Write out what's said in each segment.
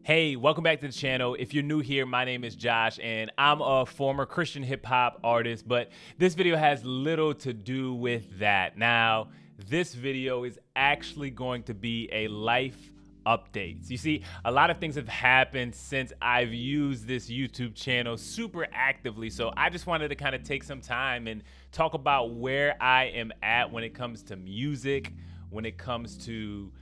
Hey, welcome back to the channel. If you're new here, my name is Josh and I'm a former Christian hip hop artist, but this video has little to do with that. Now, this video is actually going to be a life update. You see, a lot of things have happened since I've used this YouTube channel super actively. So I just wanted to kind of take some time and talk about where I am at when it comes to music, when it comes to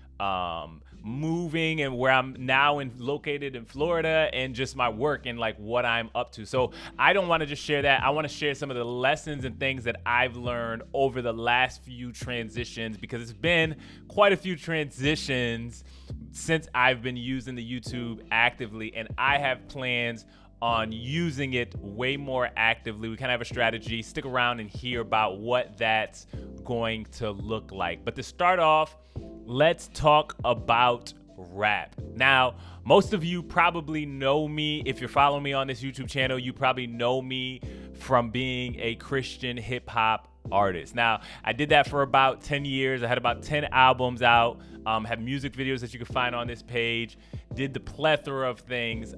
moving, and where I'm now located in Florida, and just my work and like what I'm up to. So I don't want to just share that. I want to share some of the lessons and things that I've learned over the last few transitions, because it's been quite a few transitions since I've been using the YouTube actively, and I have plans on using it way more actively. We kind of have a strategy. Stick around and hear about what that's going to look like. But to start off, let's talk about rap. Now, most of you probably know me. If you're following me on this YouTube channel, you probably know me from being a Christian hip hop artist. Now, I did that for about 10 years. I had about 10 albums out, have music videos that you can find on this page, did the plethora of things.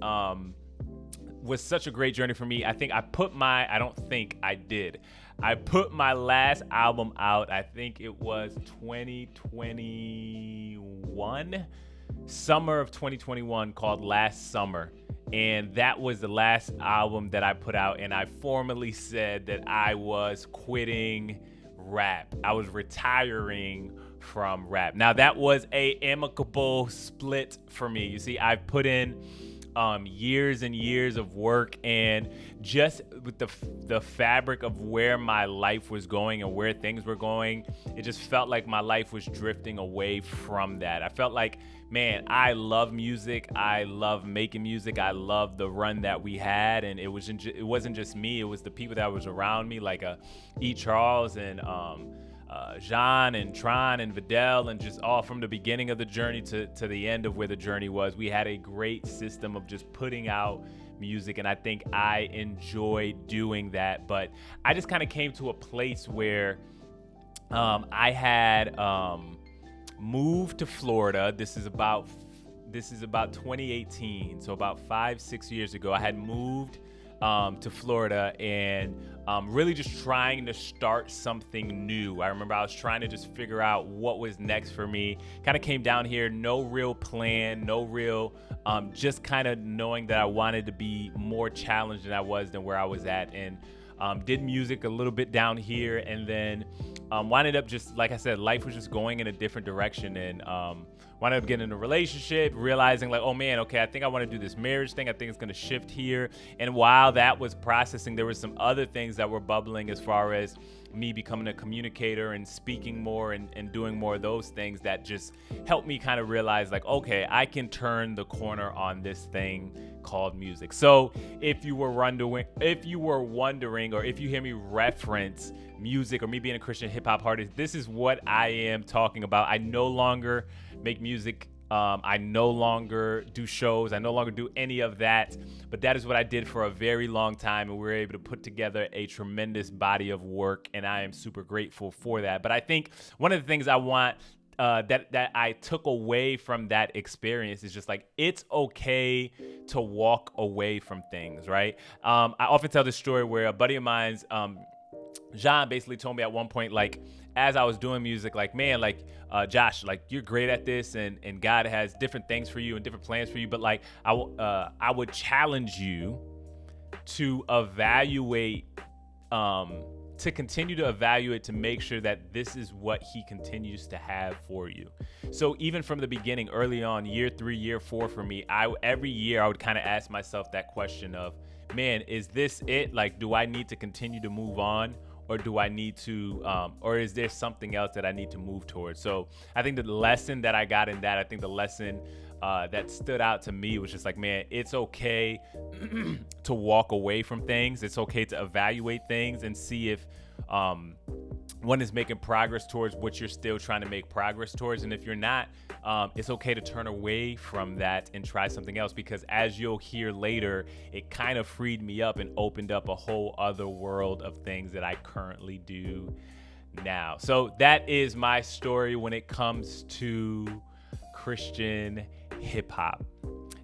Was such a great journey for me. I put my last album out, I think it was 2021, summer of 2021, called Last Summer. And that was the last album that I put out. And I formally said that I was quitting rap. I was retiring from rap. Now, that was a amicable split for me. You see, I've put in years and years of work, and just with the fabric of where my life was going and where things were going, it just felt like my life was drifting away from that. I felt like, man, I love music. I love making music. I love the run that we had, and it wasn't just me. It was the people that was around me, like E. Charles and Jean and Tron and Vidal, and just all from the beginning of the journey to the end of where the journey was. We had a great system of just putting out music, and I think I enjoy doing that. But I just kind of came to a place where I had moved to Florida. This is about 2018, so about 5-6 years ago. I had moved to Florida, and really just trying to start something new. I remember I was trying to just figure out what was next for me. Kind of came down here, no real plan, no real, just kind of knowing that I wanted to be more challenged than where I was at, and did music a little bit down here, and then winded up, just like I said, life was just going in a different direction, and wound up getting in a relationship, realizing like, oh man, okay, I think I want to do this marriage thing. I think it's going to shift here. And while that was processing, there were some other things that were bubbling as far as me becoming a communicator and speaking more and doing more of those things that just helped me kind of realize like, okay, I can turn the corner on this thing called music. So if you were wondering, or if you hear me reference music or me being a Christian hip hop artist, this is what I am talking about. I no longer make music. I no longer do shows. I no longer do any of that. But that is what I did for a very long time, and we were able to put together a tremendous body of work, and I am super grateful for that. But I think one of the things I want that I took away from that experience is just like, it's okay to walk away from things, right? I often tell this story where a buddy of mine's, Jean, basically told me at one point, like, as I was doing music, like, man, like, Josh, like, you're great at this, and God has different things for you and different plans for you, but like, I would challenge you to evaluate, to continue to evaluate, to make sure that this is what he continues to have for you. So even from the beginning, early on, year 3, year 4 for me, every year I would kind of ask myself that question of, man, is this it? Like, do I need to continue to move on? Or do I need to, or is there something else that I need to move towards? So I think the lesson that I got in that, I think the lesson that stood out to me was just like, man, it's okay to walk away from things. It's okay to evaluate things and see if one is making progress towards what you're still trying to make progress towards. And if you're not, it's okay to turn away from that and try something else, because as you'll hear later, it kind of freed me up and opened up a whole other world of things that I currently do now. So that is my story when it comes to Christian hip hop.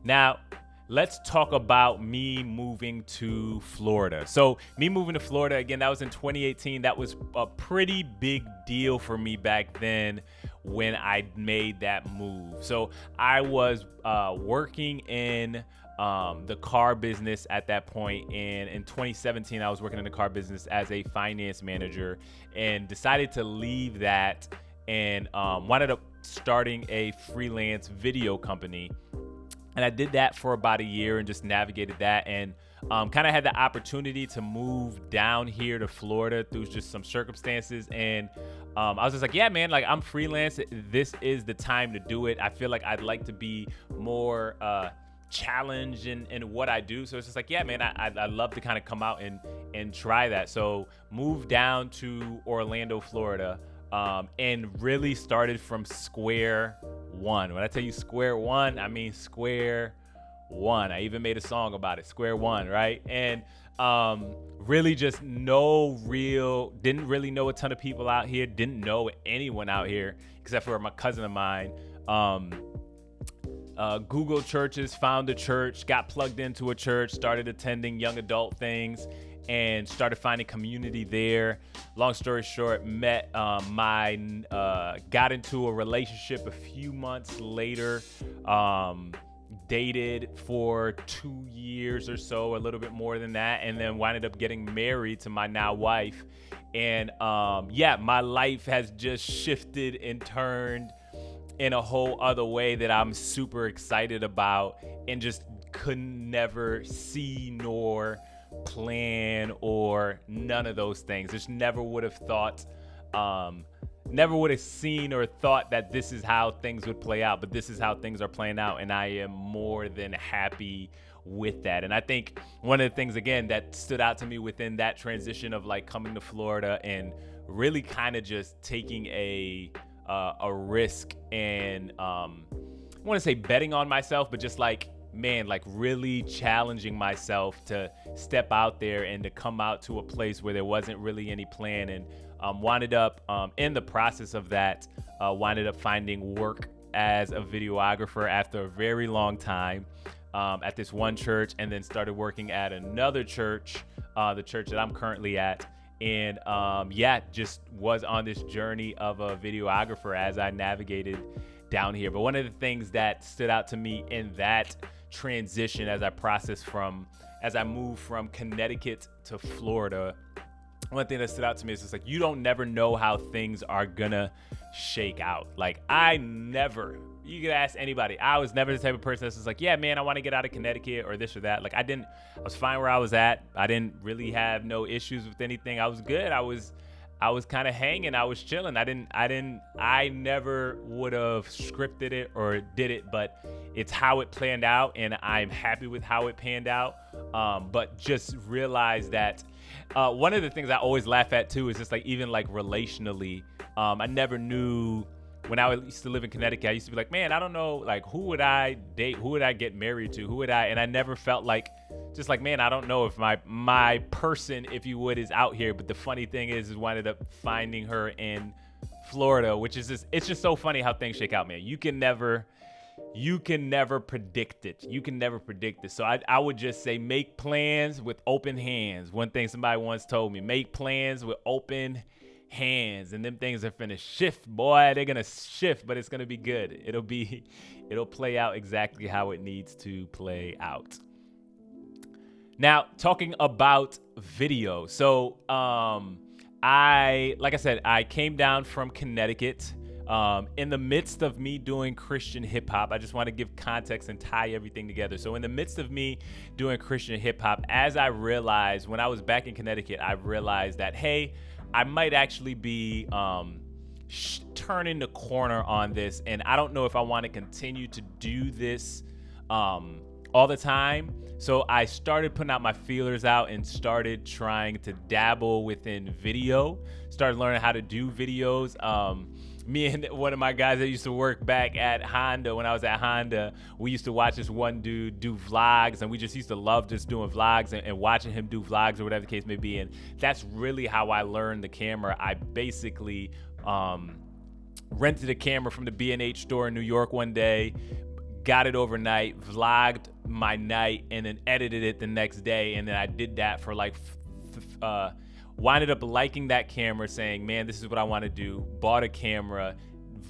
Now, let's talk about me moving to Florida. So me moving to Florida, again, that was in 2018. That was a pretty big deal for me back then when I made that move. So I was working in the car business at that point. And in 2017, I was working in the car business as a finance manager and decided to leave that and wound up starting a freelance video company. And I did that for about a year and just navigated that, and kind of had the opportunity to move down here to Florida through just some circumstances. And I was just like, yeah, man, like I'm freelance. This is the time to do it. I feel like I'd like to be more challenged in what I do. So it's just like, yeah, man, I'd love to kind of come out and try that. So moved down to Orlando, Florida, and really started from square one. When I tell you square one, I mean square one. I even made a song about it, square one, right? And really just didn't really know a ton of people out here, didn't know anyone out here except for my cousin of mine. Google churches, found a church, got plugged into a church, started attending young adult things, and started finding community there. Long story short, got into a relationship a few months later, dated for 2 years or so, a little bit more than that, and then winded up getting married to my now wife. And my life has just shifted and turned in a whole other way that I'm super excited about, and just could never see nor plan or none of those things. Just never would have thought, never would have seen or thought that this is how things would play out, but this is how things are playing out, and I am more than happy with that. And I think one of the things, again, that stood out to me within that transition of like coming to Florida and really kind of just taking a risk and I want to say betting on myself, but just like, man, like really challenging myself to step out there and to come out to a place where there wasn't really any plan, and winded up in the process of that, winded up finding work as a videographer after a very long time at this one church, and then started working at another church, the church that I'm currently at. And just was on this journey of a videographer as I navigated down here. But one of the things that stood out to me in that transition as I moved from Connecticut to Florida, one thing that stood out to me is just like, you don't never know how things are gonna shake out. Like you could ask anybody. I was never the type of person that's just like, yeah, man, I want to get out of Connecticut or this or that. Like I was fine where I was at. I didn't really have no issues with anything. I was good. I was kind of hanging. I was chilling. I never would have scripted it or did it, but it's how it planned out, and I'm happy with how it panned out. But just realize that one of the things I always laugh at too is just like, even like relationally, I never knew. When I used to live in Connecticut, I used to be like, man, I don't know, like, who would I date? Who would I get married to? And I never felt like, just like, man, I don't know if my person, if you would, is out here. But the funny thing is winded up finding her in Florida, which is it's just so funny how things shake out, man. You can never predict it. You can never predict it. So I would just say, make plans with open hands. One thing somebody once told me, make plans with open hands, and them things are finna shift, boy. They're gonna shift, but it's gonna be good. It'll play out exactly how it needs to play out. Now, talking about video. So like I said, I came down from Connecticut in the midst of me doing Christian hip hop. I just want to give context and tie everything together. So in the midst of me doing Christian hip hop, as I realized when I was back in Connecticut, I realized that, hey, I might actually be turning the corner on this, and I don't know if I want to continue to do this all the time. So I started putting out my feelers out and started trying to dabble within video, started learning how to do videos. Me and one of my guys that used to work back at Honda, when I was at Honda, we used to watch this one dude do vlogs, and we just used to love just doing vlogs and watching him do vlogs or whatever the case may be. And that's really how I learned the camera. I basically rented a camera from the B&H store in New York one day, got it overnight, vlogged my night, and then edited it the next day. And then I did that for like, winded up liking that camera, saying, man, this is what I want to do. Bought a camera,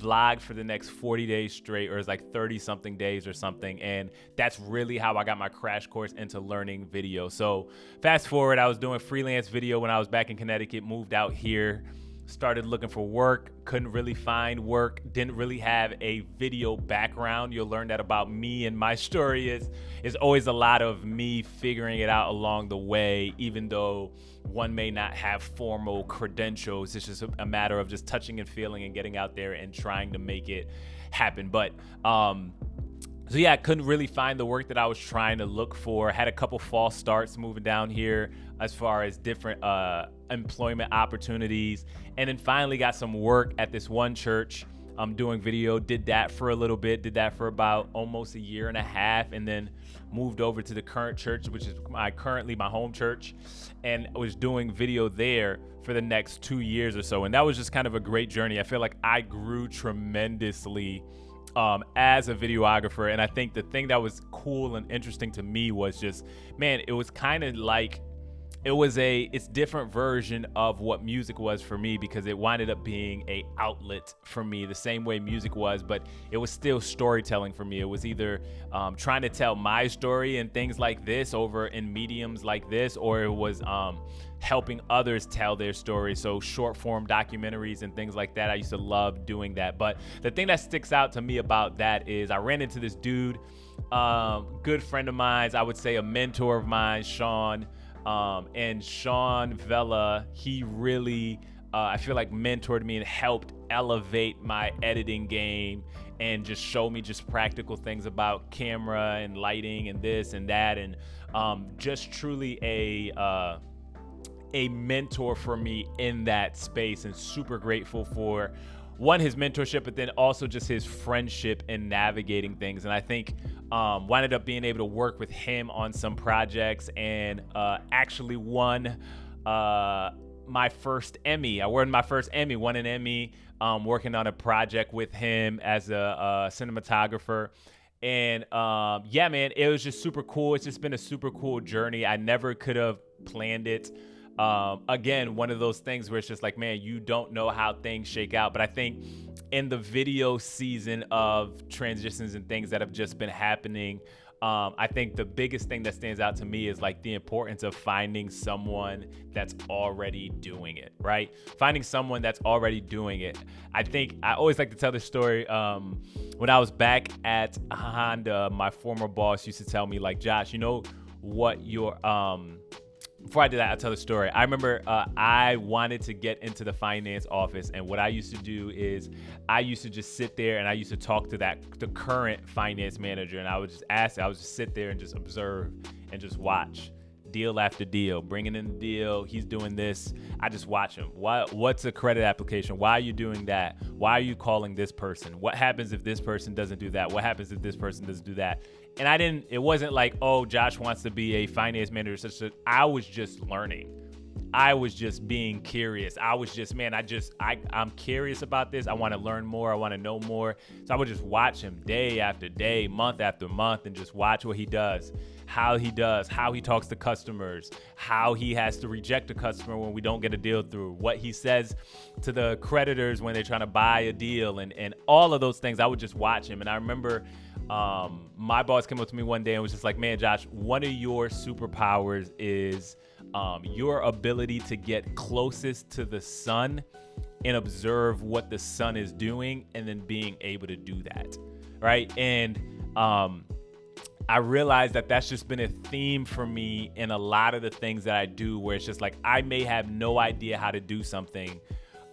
vlogged for the next 40 days straight, or it's like 30 something days or something. And that's really how I got my crash course into learning video. So fast forward, I was doing freelance video when I was back in Connecticut, moved out here, started looking for work, couldn't really find work, didn't really have a video background. You'll learn that about me, and my story is always a lot of me figuring it out along the way, even though one may not have formal credentials. It's just a matter of just touching and feeling and getting out there and trying to make it happen. But so yeah, I couldn't really find the work that I was trying to look for. Had a couple false starts moving down here as far as different employment opportunities. And then finally got some work at this one church. I'm doing video, did that for a little bit, did that for about almost a year and a half, and then moved over to the current church, which is currently my home church, and was doing video there for the next 2 years or so. And that was just kind of a great journey. I feel like I grew tremendously as a videographer. And I think the thing that was cool and interesting to me was just, man, it was kind of like, it's different version of what music was for me, because it winded up being a outlet for me the same way music was, but it was still storytelling for me. It was either trying to tell my story and things like this over in mediums like this, or it was helping others tell their stories. So short form documentaries and things like that. I used to love doing that. But the thing that sticks out to me about that is I ran into this dude, good friend of mine, I would say a mentor of mine, Sean. And Sean Vella, he really, I feel like mentored me and helped elevate my editing game and just show me just practical things about camera and lighting and this and that. And just truly a mentor for me in that space, and super grateful for one, his mentorship, but then also just his friendship in navigating things. And I think winded up being able to work with him on some projects, and actually won my first Emmy. I won my first Emmy, won an Emmy working on a project with him as a cinematographer. And yeah, man, it was just super cool. It's just been a super cool journey. I never could have planned it. Again, one of those things where it's just like, man, you don't know how things shake out. But I think in the video season of transitions and things that have just been happening, I think the biggest thing that stands out to me is like the importance of finding someone that's already doing it, right? Finding someone that's already doing it. I think I always like to tell this story. When I was back at Honda, my former boss used to tell me, like, Josh, you know what your before I did that, I'll tell the story. I remember I wanted to get into the finance office, and what I used to do is I used to just sit there and I used to talk to the current finance manager, and I would just sit there and just observe and just watch deal after deal, bringing in the deal. He's doing this. I just watch him. What's a credit application? Why are you doing that? Why are you calling this person? What happens if this person doesn't do that? What happens if this person doesn't do that? And it wasn't like, oh, Josh wants to be a finance manager. I was just learning. I was just being curious. I was just, man, I'm curious about this. I want to learn more. I want to know more. So I would just watch him day after day, month after month, and just watch what he does, how he talks to customers, how he has to reject a customer when we don't get a deal through, what he says to the creditors when they're trying to buy a deal, and all of those things. I would just watch him. And I remember my boss came up to me one day and was just like, man, Josh, one of your superpowers is your ability to get closest to the sun and observe what the sun is doing, and then being able to do that, right? And I realized that that's just been a theme for me in a lot of the things that I do, where it's just like I may have no idea how to do something,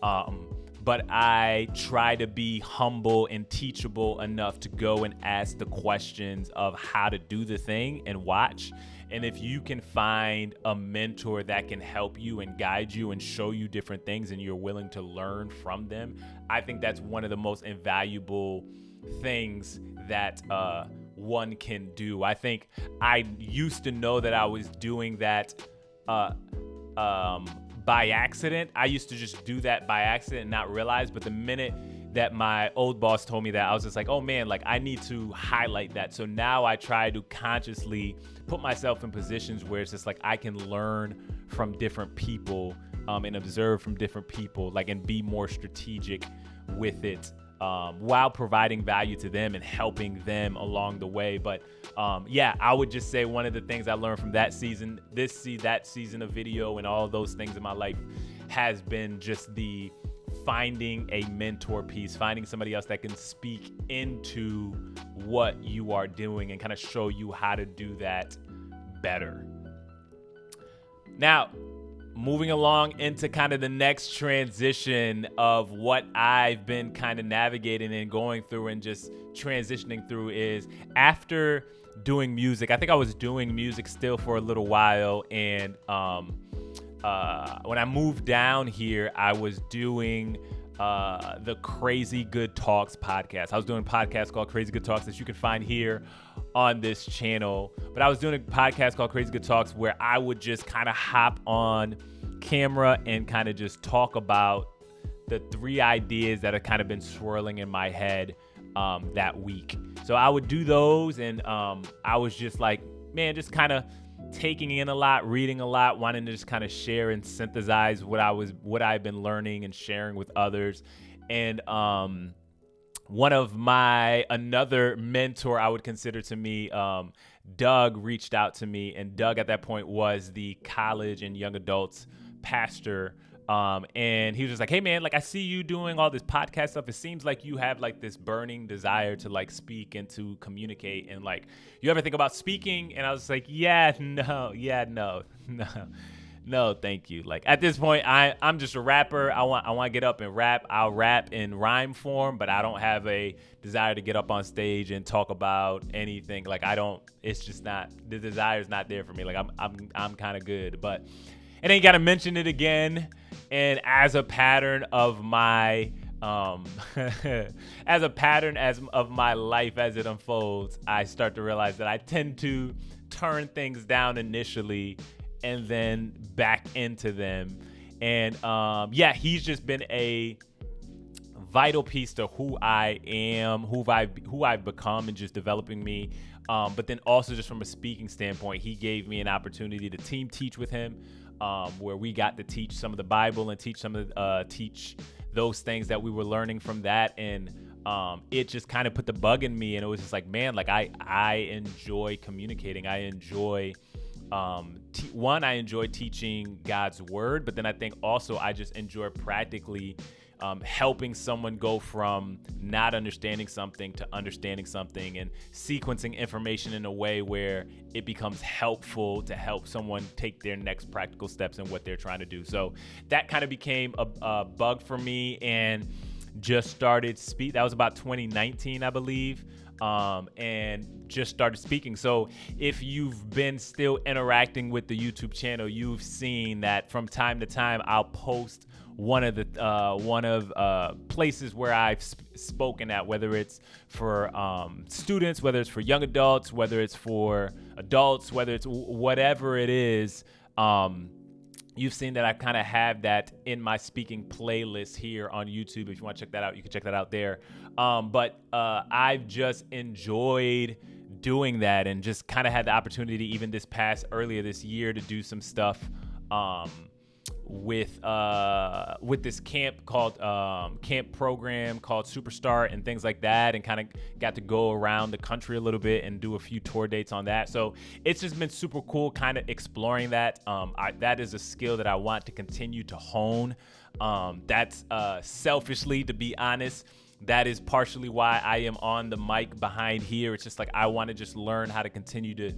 but I try to be humble and teachable enough to go and ask the questions of how to do the thing and watch. And if you can find a mentor that can help you and guide you and show you different things, and you're willing to learn from them, I think that's one of the most invaluable things that one can do. I think I used to know that I was doing that by accident. I used to just do that by accident and not realize, but the minute that my old boss told me that, I was just like, oh man, like I need to highlight that. So now I try to consciously put myself in positions where it's just like I can learn from different people and observe from different people, like, and be more strategic with it, while providing value to them and helping them along the way. But yeah, I would just say one of the things I learned from that season, that season of video and all of those things in my life has been just the finding a mentor piece, finding somebody else that can speak into what you are doing and kind of show you how to do that better. Now, moving along into kind of the next transition of what I've been kind of navigating and going through and just transitioning through is after doing music. I think I was doing music still for a little while, and when I moved down here, I was doing the Crazy Good Talks podcast. I was doing a podcast called Crazy Good Talks that you can find here on this channel. But I was doing a podcast called Crazy Good Talks where I would just kind of hop on camera and kind of just talk about the 3 ideas that have kind of been swirling in my head that week. So I would do those, and I was just like, man, just kind of taking in a lot, reading a lot, wanting to just kind of share and synthesize what I've been learning and sharing with others. And one of another mentor I would consider to me, Doug, reached out to me, and Doug at that point was the college and young adults pastor. And he was just like, hey man, like I see you doing all this podcast stuff. It seems like you have like this burning desire to like speak and to communicate, and like, you ever think about speaking? And I was like, no, thank you. Like at this point, I'm just a rapper. I want to get up and rap. I'll rap in rhyme form, but I don't have a desire to get up on stage and talk about anything. Like it's just not, the desire's not there for me. Like I'm kind of good, but and then you got to mention it again. And as a pattern of my of my life as it unfolds, I start to realize that I tend to turn things down initially and then back into them. And yeah, he's just been a vital piece to who I am, who I've become, and just developing me. But then also just from a speaking standpoint, he gave me an opportunity to team teach with him. Where we got to teach some of the Bible and teach those things that we were learning from that. And it just kind of put the bug in me, and it was just like, man, like I enjoy communicating. I enjoy, I enjoy teaching God's word, but then I think also I just enjoy practically helping someone go from not understanding something to understanding something, and sequencing information in a way where it becomes helpful to help someone take their next practical steps in what they're trying to do. So that kind of became a bug for me, and just started speak. That was about 2019, I believe. And just started speaking. So if you've been still interacting with the YouTube channel, you've seen that from time to time I'll post one of places where I've spoken at, whether it's for students, whether it's for young adults, whether it's for adults, whether it's whatever it is. You've seen that I kind of have that in my speaking playlist here on YouTube. If you want to check that out, you can check that out there. But I've just enjoyed doing that, and just kind of had the opportunity, even earlier this year, to do some stuff with this camp program called Superstar and things like that, and kind of got to go around the country a little bit and do a few tour dates on that. So it's just been super cool kind of exploring that. That is a skill that I want to continue to hone. That's selfishly, to be honest, that is partially why I am on the mic behind here. It's just like I want to just learn how to continue to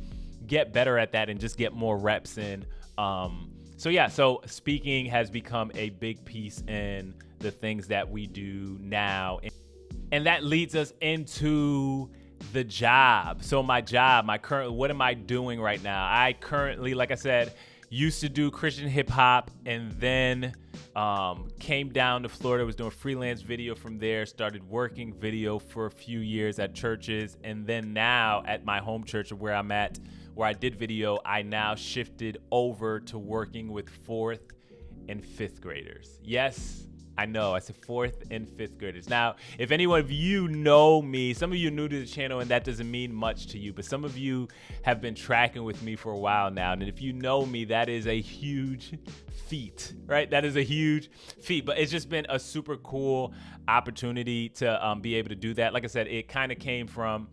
get better at that and just get more reps in. So yeah, so speaking has become a big piece in the things that we do now. And that leads us into the job. So my job, what am I doing right now? I currently, like I said, used to do Christian hip hop, and then came down to Florida, was doing freelance video from there, started working video for a few years at churches. And then now at my home church where I'm at, where I did video, I now shifted over to working with 4th and 5th graders. Yes, I know, I said 4th and 5th graders. Now, if any one of you know me, some of you are new to the channel and that doesn't mean much to you, but some of you have been tracking with me for a while now. And if you know me, that is a huge feat, right? That is a huge feat, but it's just been a super cool opportunity to be able to do that. Like I said, it kind of came from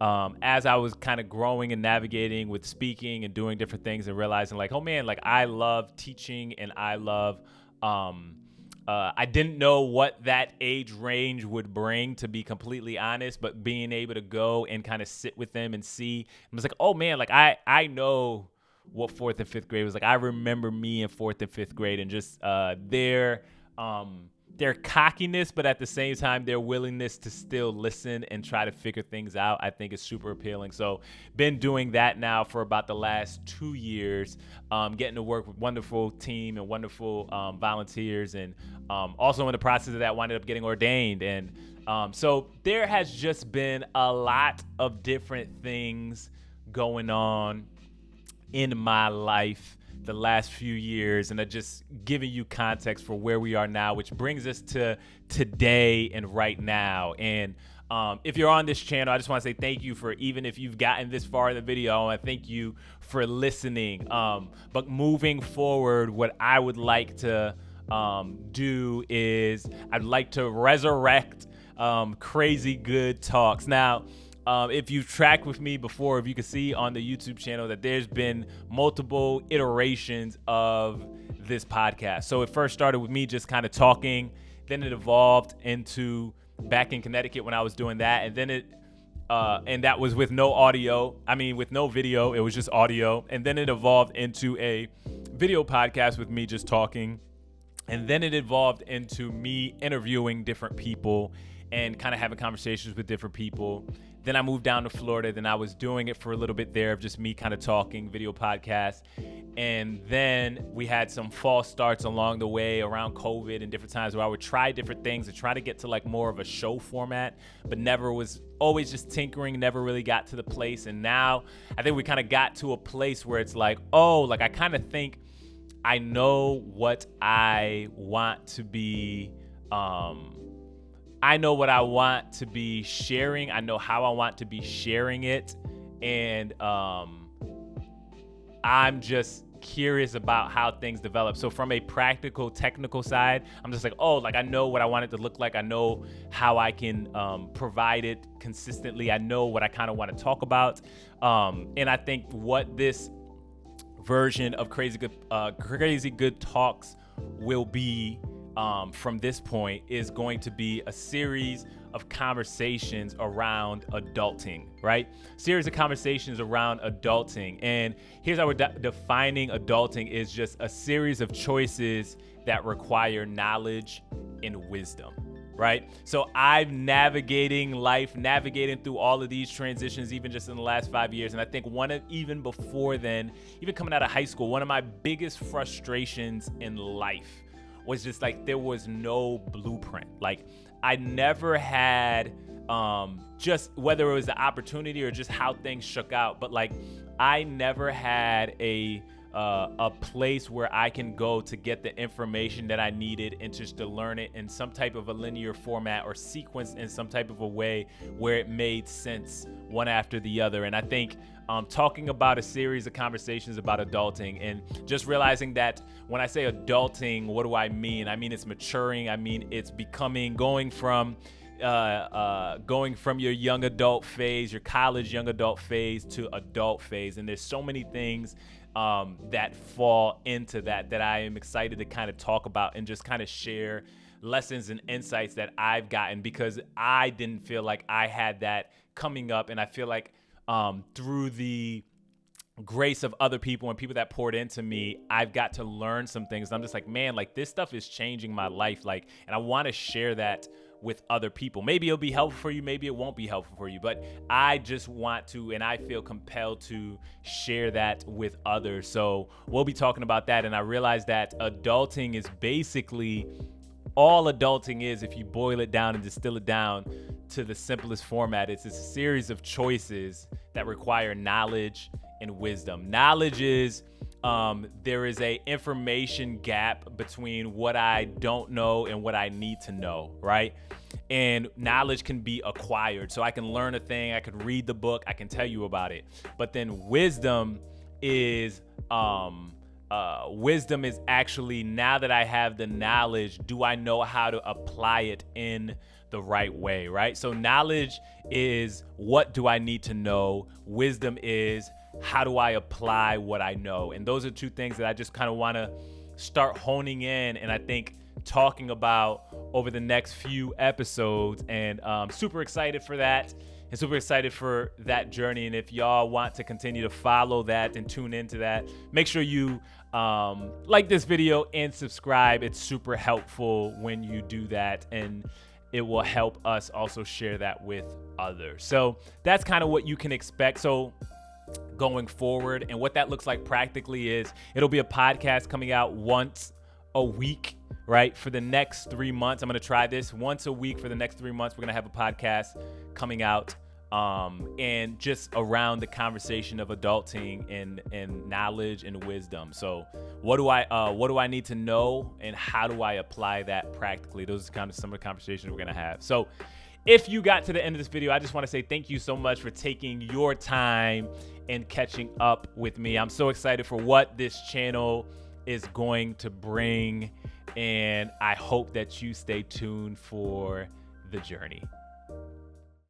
as I was kind of growing and navigating with speaking and doing different things and realizing like, oh man, like I love teaching and I love, I didn't know what that age range would bring, to be completely honest, but being able to go and kind of sit with them and see, I was like, oh man, like I know what 4th and 5th grade was like. I remember me in 4th and 5th grade and just their cockiness, but at the same time, their willingness to still listen and try to figure things out, I think is super appealing. So been doing that now for about the last 2 years, getting to work with wonderful team and wonderful volunteers. And also in the process of that, winded up getting ordained. And so there has just been a lot of different things going on in my life the last few years, and just giving you context for where we are now, which brings us to today and right now. And if you're on this channel, I just want to say thank you for, even if you've gotten this far in the video, I thank you for listening. But moving forward, what I would like to do is I'd like to resurrect Crazy Good Talks. Now, if you've tracked with me before, if you can see on the YouTube channel that there's been multiple iterations of this podcast. So it first started with me just kind of talking, then it evolved into back in Connecticut when I was doing that, and then and that was with no audio. I mean, with no video, it was just audio. And then it evolved into a video podcast with me just talking. And then it evolved into me interviewing different people and kind of having conversations with different people. Then I moved down to Florida. Then I was doing it for a little bit there of just me kind of talking, video podcast. And then we had some false starts along the way around COVID and different times where I would try different things and try to get to like more of a show format, but never was, always just tinkering, never really got to the place. And now I think we kind of got to a place where it's like, oh, like I kind of think I know what I want to be, I know what I want to be sharing. I know how I want to be sharing it. And I'm just curious about how things develop. So from a practical, technical side, I'm just like, oh, like I know what I want it to look like. I know how I can provide it consistently. I know what I kind of want to talk about. And I think what this version of Crazy Good Talks will be from this point is going to be a series of conversations around adulting, right? Series of conversations around adulting. And here's how we're defining adulting is just a series of choices that require knowledge and wisdom, right? So I'm navigating life, navigating through all of these transitions, even just in the last 5 years. And I think even before then, even coming out of high school, one of my biggest frustrations in life was just like there was no blueprint. Like I never had just whether it was the opportunity or just how things shook out, but like I never had a place where I can go to get the information that I needed and just to learn it in some type of a linear format or sequence in some type of a way where it made sense one after the other. And I think talking about a series of conversations about adulting and just realizing that when I say adulting, what do I mean? I mean, it's maturing. I mean, it's going from your young adult phase, your college young adult phase to adult phase. And there's so many things that fall into that I am excited to kind of talk about and just kind of share lessons and insights that I've gotten, because I didn't feel like I had that coming up. And I feel like through the grace of other people and people that poured into me, I've got to learn some things. I'm just like, man, like this stuff is changing my life. Like, and I want to share that with other people. Maybe it'll be helpful for you. Maybe it won't be helpful for you, but I just want to, and I feel compelled to share that with others. So we'll be talking about that. And I realized that adulting is basically all adulting is, if you boil it down and distill it down to the simplest format. It's a series of choices that require knowledge and wisdom. Knowledge is there is a information gap between what I don't know and what I need to know, right? And knowledge can be acquired. So I can learn a thing, I could read the book, I can tell you about it. But then wisdom is actually, now that I have the knowledge, do I know how to apply it in the right way, right? So knowledge is, what do I need to know? Wisdom is, how do I apply what I know? And those are two things that I just kind of want to start honing in, and I think talking about over the next few episodes. And super excited for that, and super excited for that journey. And if y'all want to continue to follow that and tune into that, make sure you like this video and subscribe. It's super helpful when you do that, and it will help us also share that with others. So that's kind of what you can expect. So going forward, and what that looks like practically is, it'll be a podcast coming out once a week, right? For the next 3 months, I'm going to try this once a week for the next 3 months. We're going to have a podcast coming out, and just around the conversation of adulting and knowledge and wisdom. So what do I need to know, and how do I apply that practically? Those are kind of some of the conversations we're going to have. So if you got to the end of this video, I just want to say thank you so much for taking your time and catching up with me. I'm so excited for what this channel is going to bring, and I hope that you stay tuned for the journey.